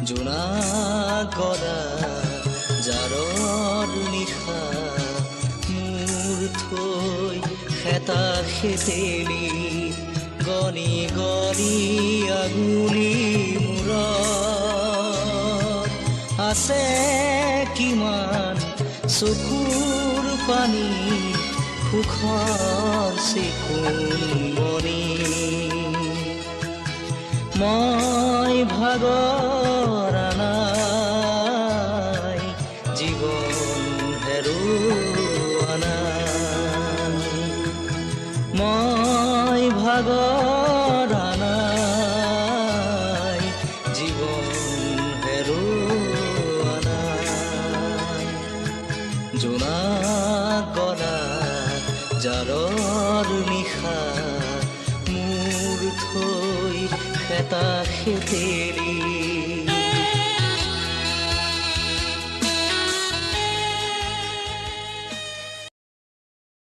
জোনাকৰা জাৰৰ নিশা মোৰ থৈ খেতা খেতেলি গণি গণি আগুলি মূৰত আছে কিমান চকুৰ পানী সুখৰ চিকুণ মণি মই ভাগৰ নাই জীৱন হেৰুৱা নাই মই ভাগৰ নাই জীৱন হেৰুৱা নাই জোনাকৰা জাৰৰ নিশা মোৰ থৈ খেতা খেতেলি